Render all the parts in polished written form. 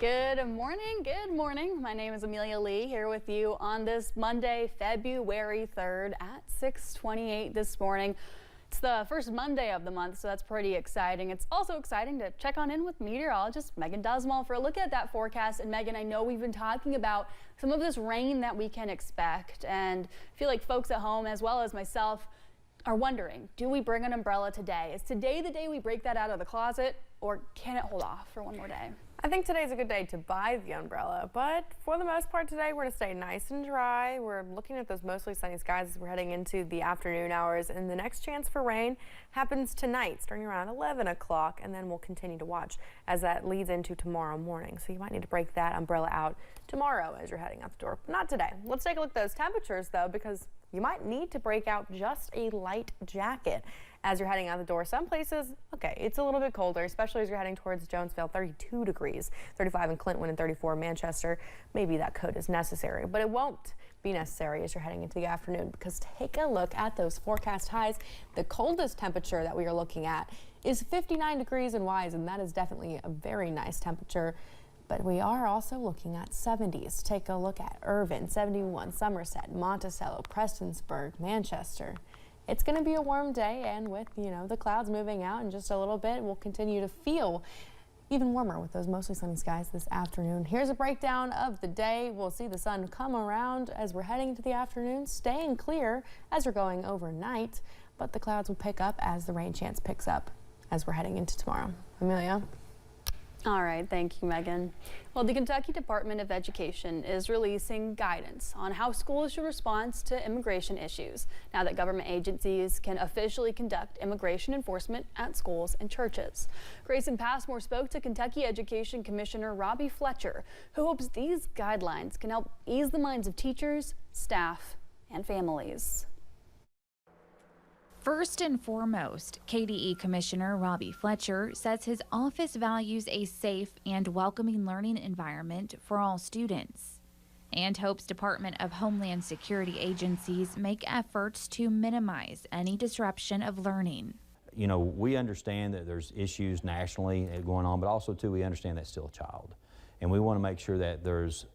Good morning. Good morning. My name is Amelia Lee here with you on this Monday, February 3rd at 6:28 this morning. It's the first Monday of the month, so that's pretty exciting. It's also exciting to check on in with meteorologist Megan Dusmal for a look at that forecast. And Megan, I know we've been talking about some of this rain that we can expect, and I feel like folks at home as well as myself are wondering, do we bring an umbrella today? Is today the day we break that out of the closet, or can it hold off for one more day? I think today's a good day to buy the umbrella, but for the most part today, we're going to stay nice and dry. We're looking at those mostly sunny skies as we're heading into the afternoon hours, and the next chance for rain happens tonight, starting around 11 o'clock, and then we'll continue to watch as that leads into tomorrow morning. So you might need to break that umbrella out tomorrow as you're heading out the door, but not today. Let's take a look at those temperatures, though, because you might need to break out just a light jacket as you're heading out the door. Some places, okay, it's a little bit colder, especially as you're heading towards Jonesville, 32 degrees, 35 in Clinton and 34 in Manchester. Maybe that coat is necessary, but it won't be necessary as you're heading into the afternoon, because take a look at those forecast highs. The coldest temperature that we are looking at is 59 degrees in Wise, and that is definitely a very nice temperature. But we are also looking at 70s. Take a look at Irvine, 71, Somerset, Monticello, Prestonsburg, Manchester. It's going to be a warm day, and with, the clouds moving out in just a little bit, we'll continue to feel even warmer with those mostly sunny skies this afternoon. Here's a breakdown of the day. We'll see the sun come around as we're heading into the afternoon, staying clear as we're going overnight, but the clouds will pick up as the rain chance picks up as we're heading into tomorrow. Amelia? All right, thank you, Megan. Well, the Kentucky Department of Education is releasing guidance on how schools should respond to immigration issues now that government agencies can officially conduct immigration enforcement at schools and churches. Grayson Passmore spoke to Kentucky Education Commissioner Robbie Fletcher, who hopes these guidelines can help ease the minds of teachers, staff, and families. First and foremost, KDE Commissioner Robbie Fletcher says his office values a safe and welcoming learning environment for all students and hopes Department of Homeland Security agencies make efforts to minimize any disruption of learning. We understand that there's issues nationally going on, but also, too, we understand that's still a child. And we want to make sure that there's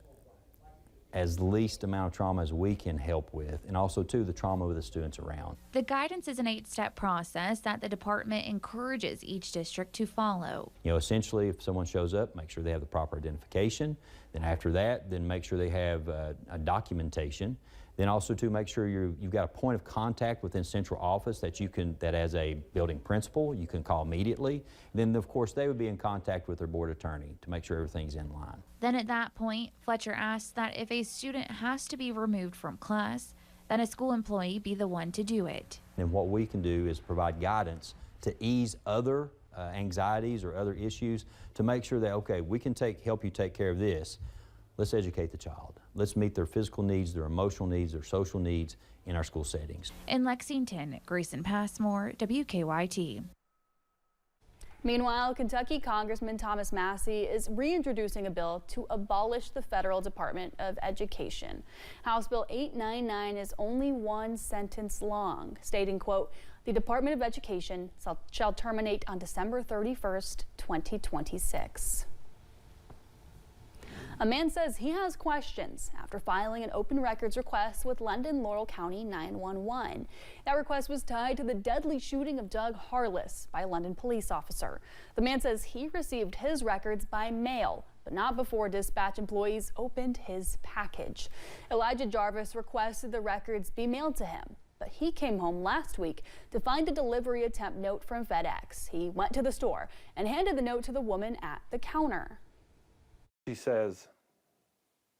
as least amount of trauma as we can help with, and also, too, the trauma with the students around. The guidance is an 8-step process that the department encourages each district to follow. Essentially, if someone shows up, make sure they have the proper identification. Then after that, then make sure they have a documentation. Then also, to make sure you've got a point of contact within central office that as a building principal, you can call immediately. Then, of course, they would be in contact with their board attorney to make sure everything's in line. Then at that point, Fletcher asks that if a student has to be removed from class, then a school employee be the one to do it. And what we can do is provide guidance to ease other anxieties or other issues to make sure that, okay, we can help you take care of this. Let's educate the child. Let's meet their physical needs, their emotional needs, their social needs in our school settings. In Lexington, Grayson Passmore, WKYT. Meanwhile, Kentucky Congressman Thomas Massie is reintroducing a bill to abolish the federal Department of Education. House Bill 899 is only one sentence long, stating, quote, "The Department of Education shall terminate on December 31st, 2026. A man says he has questions after filing an open records request with London Laurel County 911. That request was tied to the deadly shooting of Doug Harless by a London police officer. The man says he received his records by mail, but not before dispatch employees opened his package. Elijah Jarvis requested the records be mailed to him, but he came home last week to find a delivery attempt note from FedEx. He went to the store and handed the note to the woman at the counter. She says,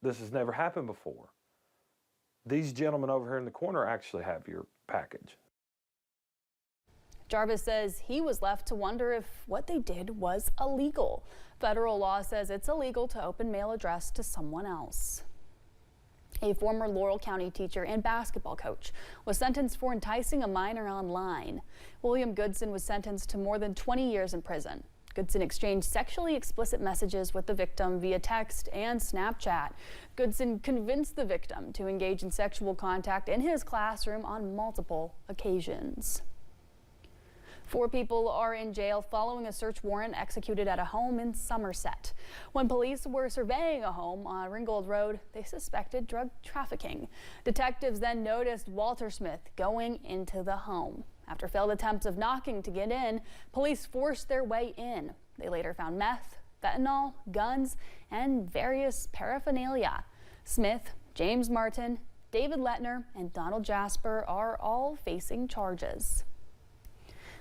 "This has never happened before. These gentlemen over here in the corner actually have your package." Jarvis says he was left to wonder if what they did was illegal. Federal law says it's illegal to open mail addressed to someone else. A former Laurel County teacher and basketball coach was sentenced for enticing a minor online. William Goodson was sentenced to more than 20 years in prison. Goodson exchanged sexually explicit messages with the victim via text and Snapchat. Goodson convinced the victim to engage in sexual contact in his classroom on multiple occasions. 4 people are in jail following a search warrant executed at a home in Somerset. When police were surveying a home on Ringgold Road, they suspected drug trafficking. Detectives then noticed Walter Smith going into the home. After failed attempts of knocking to get in, police forced their way in. They later found meth, fentanyl, guns, and various paraphernalia. Smith, James Martin, David Lettner, and Donald Jasper are all facing charges.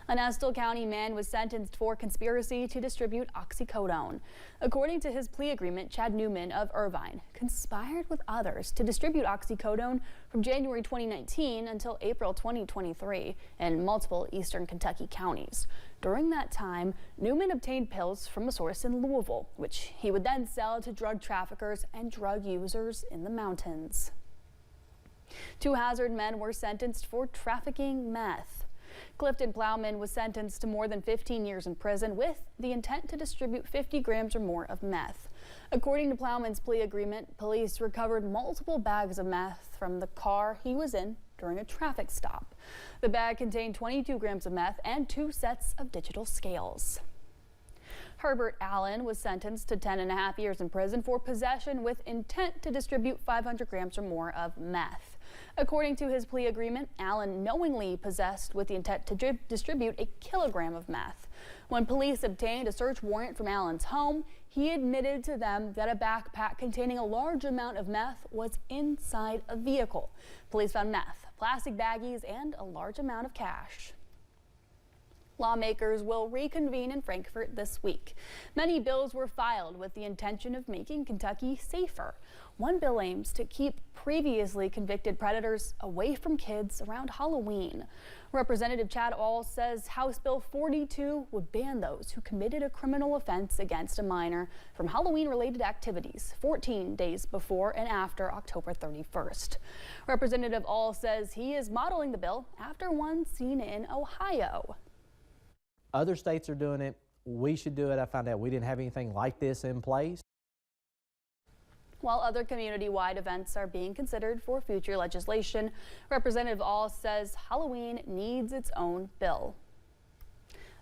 An Estill County man was sentenced for conspiracy to distribute oxycodone. According to his plea agreement, Chad Newman of Irvine conspired with others to distribute oxycodone from January 2019 until April 2023 in multiple eastern Kentucky counties. During that time, Newman obtained pills from a source in Louisville, which he would then sell to drug traffickers and drug users in the mountains. 2 Hazard men were sentenced for trafficking meth. Clifton Plowman was sentenced to more than 15 years in prison with the intent to distribute 50 grams or more of meth. According to Plowman's plea agreement, police recovered multiple bags of meth from the car he was in during a traffic stop. The bag contained 22 grams of meth and 2 sets of digital scales. Herbert Allen was sentenced to 10.5 years in prison for possession with intent to distribute 500 grams or more of meth. According to his plea agreement, Allen knowingly possessed with the intent to distribute a kilogram of meth. When police obtained a search warrant from Allen's home, he admitted to them that a backpack containing a large amount of meth was inside a vehicle. Police found meth, plastic baggies, and a large amount of cash. Lawmakers will reconvene in Frankfort this week. Many bills were filed with the intention of making Kentucky safer. One bill aims to keep previously convicted predators away from kids around Halloween. Representative Chad All says House Bill 42 would ban those who committed a criminal offense against a minor from Halloween-related activities 14 days before and after October 31st. Representative All says he is modeling the bill after one seen in Ohio. Other states are doing it. We should do it. I found out we didn't have anything like this in place. While other community-wide events are being considered for future legislation, Representative All says Halloween needs its own bill.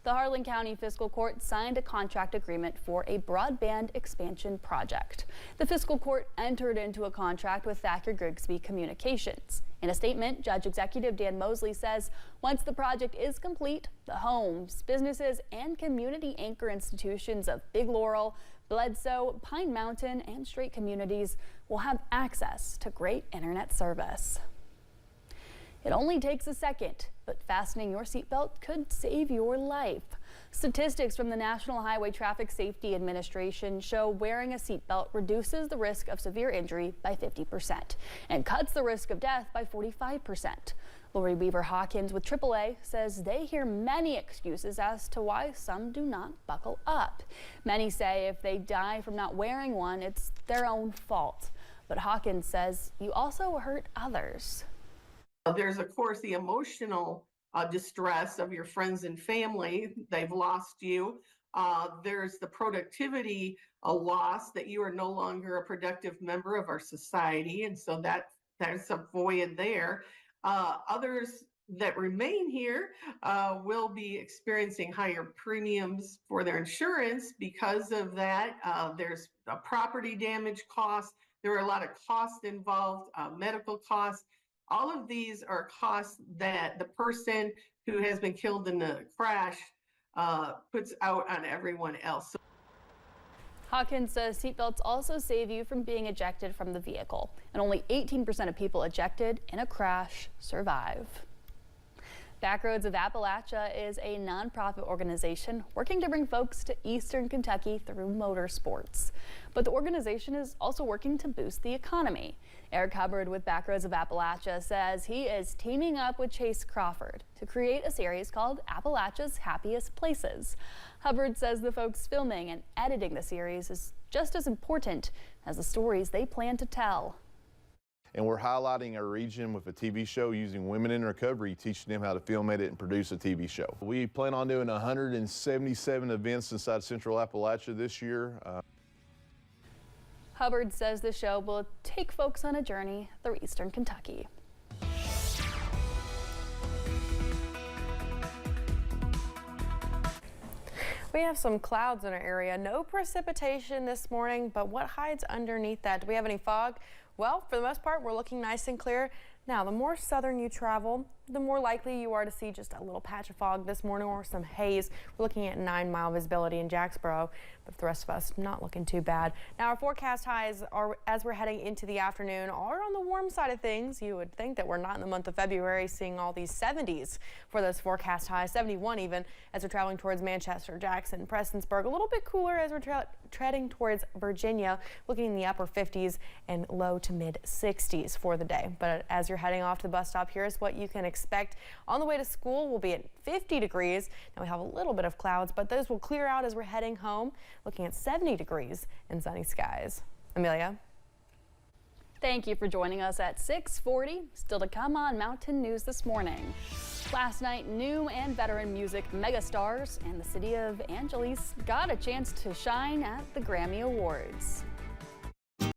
The Harlan County Fiscal Court signed a contract agreement for a broadband expansion project. The Fiscal Court entered into a contract with Thacker Grigsby Communications. In a statement, Judge Executive Dan Mosley says once the project is complete, the homes, businesses, and community anchor institutions of Big Laurel, Bledsoe, Pine Mountain, and Strait communities will have access to great internet service. It only takes a second, but fastening your seatbelt could save your life. Statistics from the National Highway Traffic Safety Administration show wearing a seatbelt reduces the risk of severe injury by 50% and cuts the risk of death by 45%. Lori Weaver Hawkins with AAA says they hear many excuses as to why some do not buckle up. Many say if they die from not wearing one, it's their own fault. But Hawkins says you also hurt others. There's, of course, the emotional distress of your friends and family. They've lost you. There's the productivity loss that you are no longer a productive member of our society. And so there's a void there. Others that remain here will be experiencing higher premiums for their insurance because of that. There's a property damage cost. There are a lot of costs involved, medical costs. All of these are costs that the person who has been killed in the crash puts out on everyone else. Hawkins says seatbelts also save you from being ejected from the vehicle, and only 18% of people ejected in a crash survive. Backroads of Appalachia is a nonprofit organization working to bring folks to eastern Kentucky through motorsports. But the organization is also working to boost the economy. Eric Hubbard with Backroads of Appalachia says he is teaming up with Chase Crawford to create a series called Appalachia's Happiest Places. Hubbard says the folks filming and editing the series is just as important as the stories they plan to tell. And we're highlighting our region with a TV show using women in recovery, teaching them how to film, edit, and produce a TV show. We plan on doing 177 events inside Central Appalachia this year. Hubbard says the show will take folks on a journey through eastern Kentucky. We have some clouds in our area. No precipitation this morning, but what hides underneath that? Do we have any fog? Well, for the most part, we're looking nice and clear. Now, the more southern you travel, the more likely you are to see just a little patch of fog this morning or some haze. We're looking at 9-mile visibility in Jacksboro, but the rest of us not looking too bad. Now, our forecast highs are, as we're heading into the afternoon, are on the warm side of things. You would think that we're not in the month of February seeing all these 70s for those forecast highs, 71 even, as we're traveling towards Manchester, Jackson, Prestonsburg. A little bit cooler as we're treading towards Virginia, looking in the upper 50s and low to mid 60s for the day. But as you're heading off to the bus stop, here's what you can expect. On the way to school, we'll be at 50 degrees. Now we have a little bit of clouds, but those will clear out as we're heading home, looking at 70 degrees and sunny skies. Amelia? Thank you for joining us at 6:40. Still to come on Mountain News this morning. Last night, new and veteran music megastars and the city of Angeles got a chance to shine at the Grammy Awards.